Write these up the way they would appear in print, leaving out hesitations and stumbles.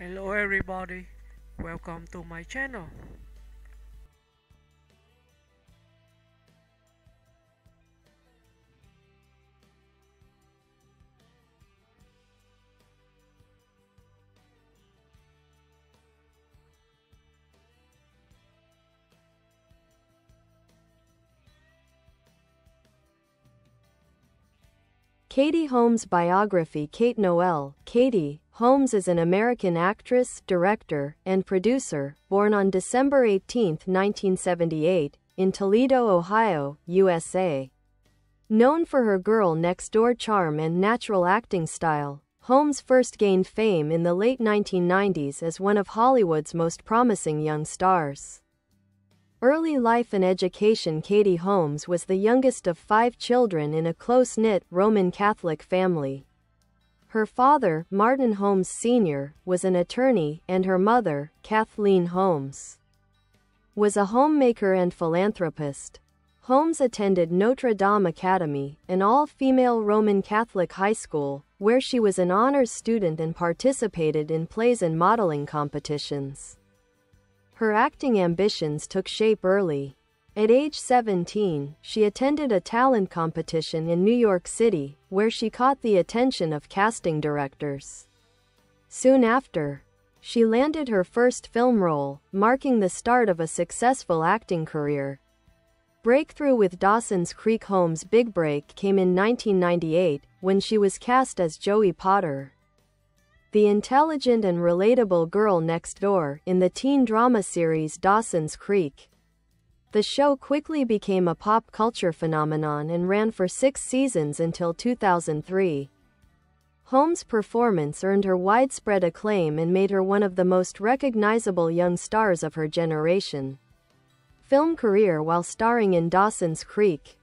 Hello everybody, welcome to my channel. Katie Holmes Biography. Kate Noelle. Katie Holmes is an American actress, director, and producer, born on December 18, 1978, in Toledo, Ohio, USA. Known for her girl-next-door charm and natural acting style, Holmes first gained fame in the late 1990s as one of Hollywood's most promising young stars. Early life and education. Katie Holmes was the youngest of 5 children in a close-knit Roman Catholic family. Her father, Martin Holmes Sr., was an attorney, and her mother, Kathleen Holmes, was a homemaker and philanthropist. Holmes attended Notre Dame Academy, an all-female Roman Catholic high school, where she was an honors student and participated in plays and modeling competitions. Her acting ambitions took shape early. At age 17, she attended a talent competition in New York City, where she caught the attention of casting directors. Soon after, she landed her first film role, marking the start of a successful acting career. Breakthrough with Dawson's Creek. Holmes' big break came in 1998, when she was cast as Joey Potter, the intelligent and relatable girl next door, in the teen drama series Dawson's Creek. The show quickly became a pop culture phenomenon and ran for 6 seasons until 2003. Holmes' performance earned her widespread acclaim and made her one of the most recognizable young stars of her generation. Film career. While starring in Dawson's Creek,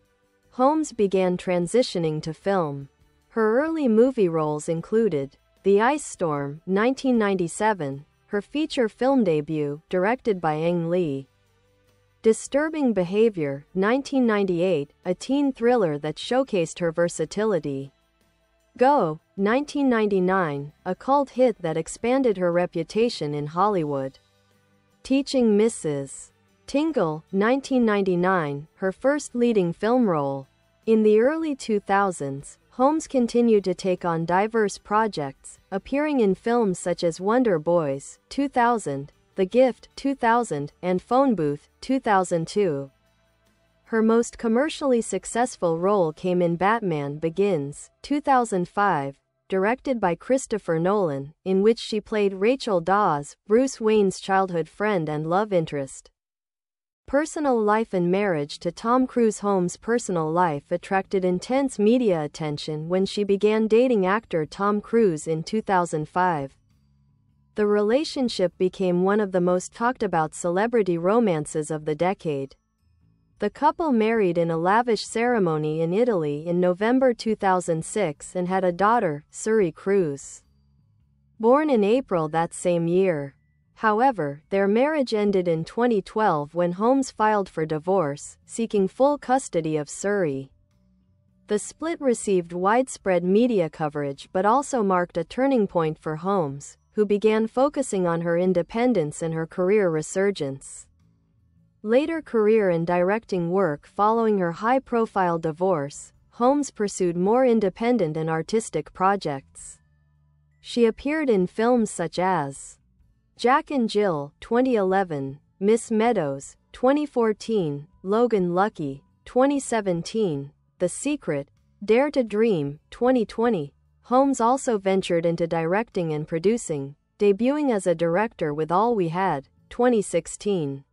Holmes began transitioning to film. Her early movie roles included The Ice Storm, 1997, her feature film debut, directed by Ang Lee; Disturbing Behavior, 1998, a teen thriller that showcased her versatility; Go, 1999, a cult hit that expanded her reputation in Hollywood; Teaching Mrs. Tingle, 1999, her first leading film role. In the early 2000s, Holmes continued to take on diverse projects, appearing in films such as Wonder Boys, 2000, The Gift, 2000, and Phone Booth, 2002. Her most commercially successful role came in Batman Begins, 2005, directed by Christopher Nolan, in which she played Rachel Dawes, Bruce Wayne's childhood friend and love interest. Personal life and marriage. To Tom Cruise. Holmes' personal life attracted intense media attention when she began dating actor Tom Cruise in 2005. The relationship became one of the most talked about celebrity romances of the decade. The couple married in a lavish ceremony in Italy in November 2006 and had a daughter, Suri Cruise, born in April that same year. However, their marriage ended in 2012 when Holmes filed for divorce, seeking full custody of Suri. The split received widespread media coverage but also marked a turning point for Holmes, who began focusing on her independence and her career resurgence. Later career and directing work. Following her high-profile divorce, Holmes pursued more independent and artistic projects. She appeared in films such as Jack and Jill, 2011, Miss Meadows, 2014, Logan Lucky, 2017, The Secret, Dare to Dream, 2020. Holmes also ventured into directing and producing, debuting as a director with All We Had, 2016,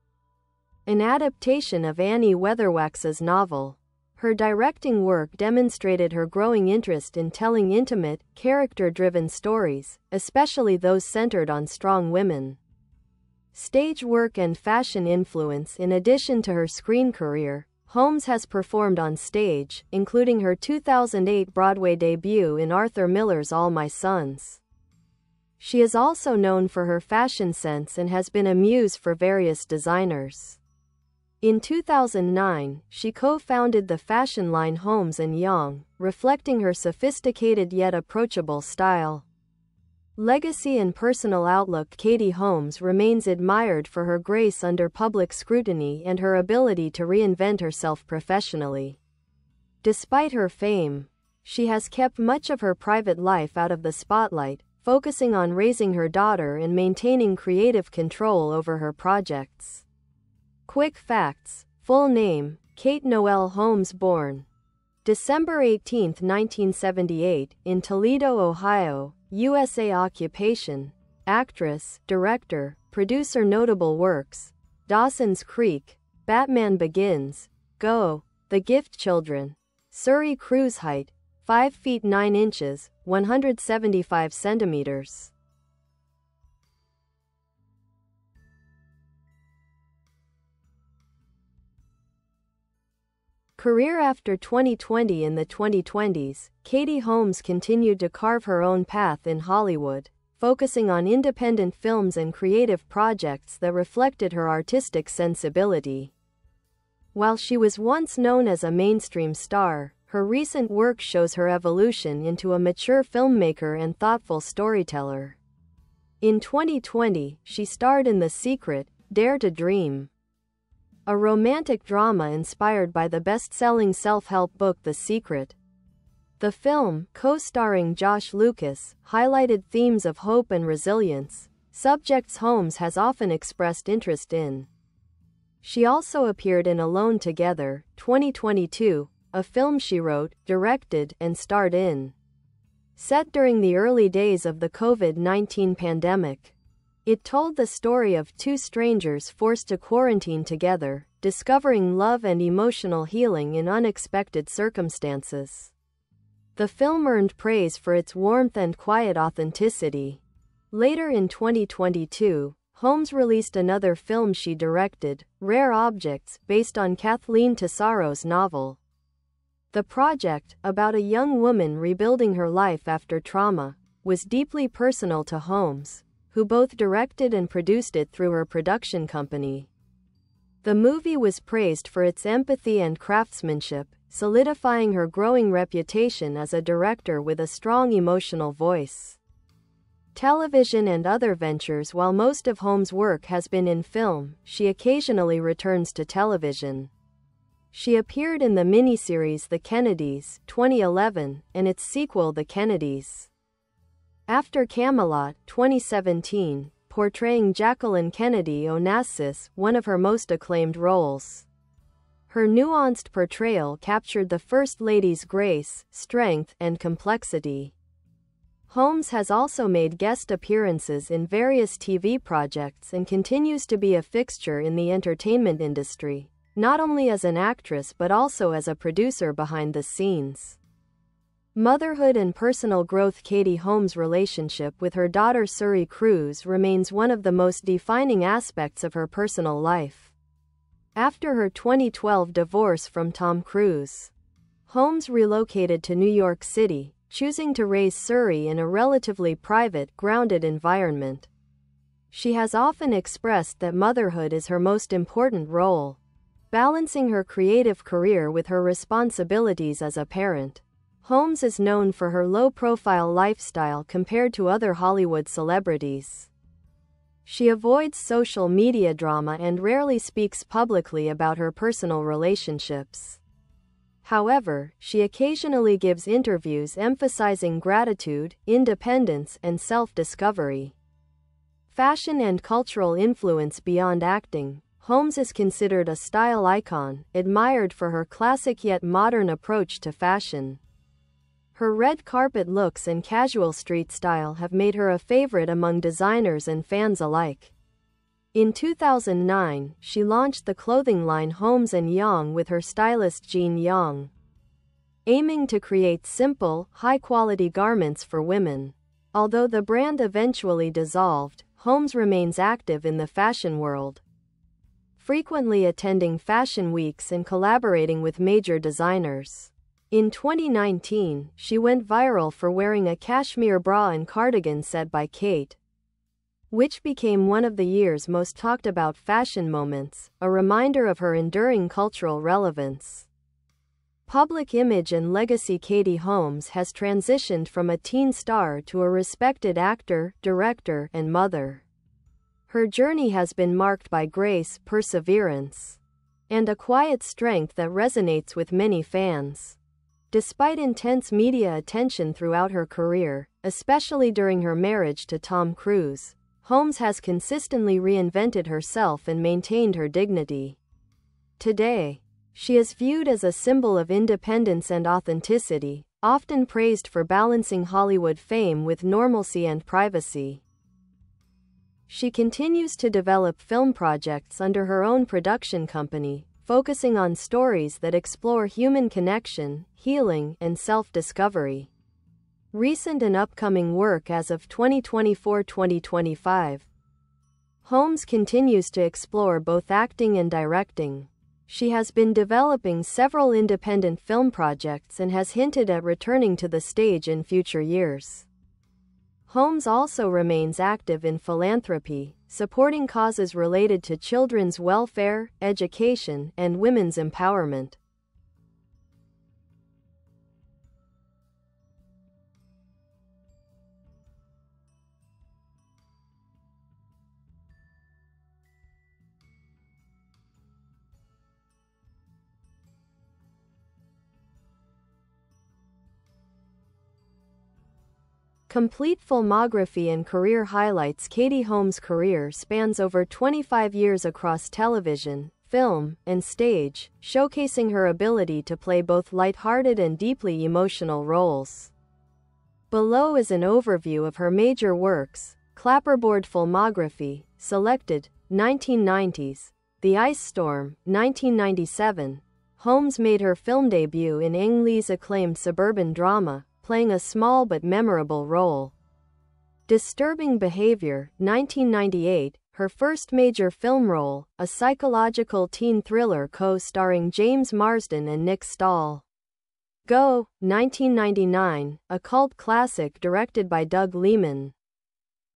an adaptation of Annie Weatherwax's novel. Her directing work demonstrated her growing interest in telling intimate, character-driven stories, especially those centered on strong women. Stage work and fashion influence. In addition to her screen career, Holmes has performed on stage, including her 2008 Broadway debut in Arthur Miller's All My Sons. She is also known for her fashion sense and has been a muse for various designers. In 2009, she co-founded the fashion line Holmes & Young, reflecting her sophisticated yet approachable style. Legacy and personal outlook. Katie Holmes remains admired for her grace under public scrutiny and her ability to reinvent herself professionally. Despite her fame, she has kept much of her private life out of the spotlight, focusing on raising her daughter and maintaining creative control over her projects. Quick facts. Full name: Kate Noelle Holmes, born December 18, 1978, in Toledo, Ohio, USA. Occupation: actress, director, producer. Notable works: Dawson's Creek, Batman Begins, Go, The Gift Children. Surrey Cruise. Height: 5 feet 9 inches, 175 centimeters. Career. After 2020. In the 2020s, Katie Holmes continued to carve her own path in Hollywood, focusing on independent films and creative projects that reflected her artistic sensibility. While she was once known as a mainstream star, her recent work shows her evolution into a mature filmmaker and thoughtful storyteller. In 2020, she starred in The Secret, Dare to Dream, a romantic drama inspired by the best-selling self-help book The Secret. The film, co-starring Josh Lucas, highlighted themes of hope and resilience, subjects Holmes has often expressed interest in. She also appeared in Alone Together, 2022, a film she wrote, directed, and starred in. Set during the early days of the COVID-19 pandemic, it told the story of two strangers forced to quarantine together, discovering love and emotional healing in unexpected circumstances. The film earned praise for its warmth and quiet authenticity. Later in 2022, Holmes released another film she directed, Rare Objects, based on Kathleen Holmes' novel. The project, about a young woman rebuilding her life after trauma, was deeply personal to Holmes, who both directed and produced it through her production company. The movie was praised for its empathy and craftsmanship, solidifying her growing reputation as a director with a strong emotional voice. Television and other ventures. While most of Holmes' work has been in film, she occasionally returns to television. She appeared in the miniseries The Kennedys, 2011, and its sequel The Kennedys After Camelot, 2017, portraying Jacqueline Kennedy Onassis, one of her most acclaimed roles. Her nuanced portrayal captured the First Lady's grace, strength, and complexity. Holmes has also made guest appearances in various TV projects and continues to be a fixture in the entertainment industry, not only as an actress but also as a producer behind the scenes. Motherhood and personal growth. Katie Holmes' relationship with her daughter Surrey Cruise remains one of the most defining aspects of her personal life. After her 2012 divorce from Tom Cruise, Holmes relocated to New York City, choosing to raise Surrey in a relatively private, grounded environment. She has often expressed that motherhood is her most important role, balancing her creative career with her responsibilities as a parent. Holmes is known for her low-profile lifestyle compared to other Hollywood celebrities. She avoids social media drama and rarely speaks publicly about her personal relationships. However, she occasionally gives interviews emphasizing gratitude, independence, and self-discovery. Fashion and cultural influence. Beyond acting, Holmes is considered a style icon, admired for her classic yet modern approach to fashion. Her red carpet looks and casual street style have made her a favorite among designers and fans alike. In 2009, she launched the clothing line Holmes & Young with her stylist Jean Young, aiming to create simple, high-quality garments for women. Although the brand eventually dissolved, Holmes remains active in the fashion world, frequently attending fashion weeks and collaborating with major designers. In 2019, she went viral for wearing a cashmere bra and cardigan set by Kate, which became one of the year's most talked about fashion moments, a reminder of her enduring cultural relevance. Public image and legacy. Katie Holmes has transitioned from a teen star to a respected actor, director, and mother. Her journey has been marked by grace, perseverance, and a quiet strength that resonates with many fans. Despite intense media attention throughout her career, especially during her marriage to Tom Cruise, Holmes has consistently reinvented herself and maintained her dignity. Today, she is viewed as a symbol of independence and authenticity, often praised for balancing Hollywood fame with normalcy and privacy. She continues to develop film projects under her own production company, focusing on stories that explore human connection, healing, and self-discovery. Recent and upcoming work as of 2024-2025. Holmes continues to explore both acting and directing. She has been developing several independent film projects and has hinted at returning to the stage in future years. Holmes also remains active in philanthropy, supporting causes related to children's welfare, education, and women's empowerment. Complete filmography and career highlights. Katie Holmes' career spans over 25 years across television, film, and stage, showcasing her ability to play both lighthearted and deeply emotional roles. Below is an overview of her major works. Clapperboard filmography, selected, 1990s. The Ice Storm, 1997. Holmes made her film debut in Ang Lee's acclaimed suburban drama, playing a small but memorable role. Disturbing Behavior, 1998, her first major film role, a psychological teen thriller co-starring James Marsden and Nick Stahl. Go, 1999, a cult classic directed by Doug Liman,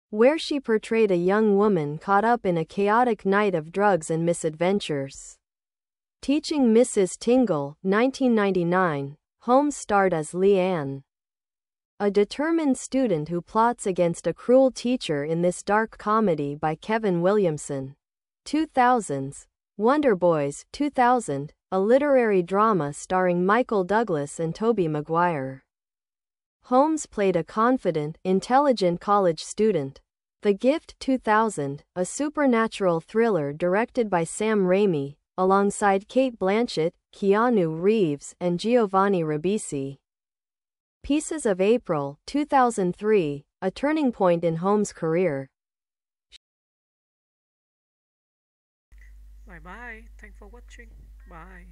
where she portrayed a young woman caught up in a chaotic night of drugs and misadventures. Teaching Mrs. Tingle, 1999, Holmes starred as Leanne, a determined student who plots against a cruel teacher in this dark comedy by Kevin Williamson. 2000s, Wonder Boys, 2000, a literary drama starring Michael Douglas and Tobey Maguire. Holmes played a confident, intelligent college student. The Gift, 2000, a supernatural thriller directed by Sam Raimi, alongside Cate Blanchett, Keanu Reeves, and Giovanni Ribisi. Pieces of April, 2003, a turning point in Holmes' career. Bye bye. Thanks for watching. Bye.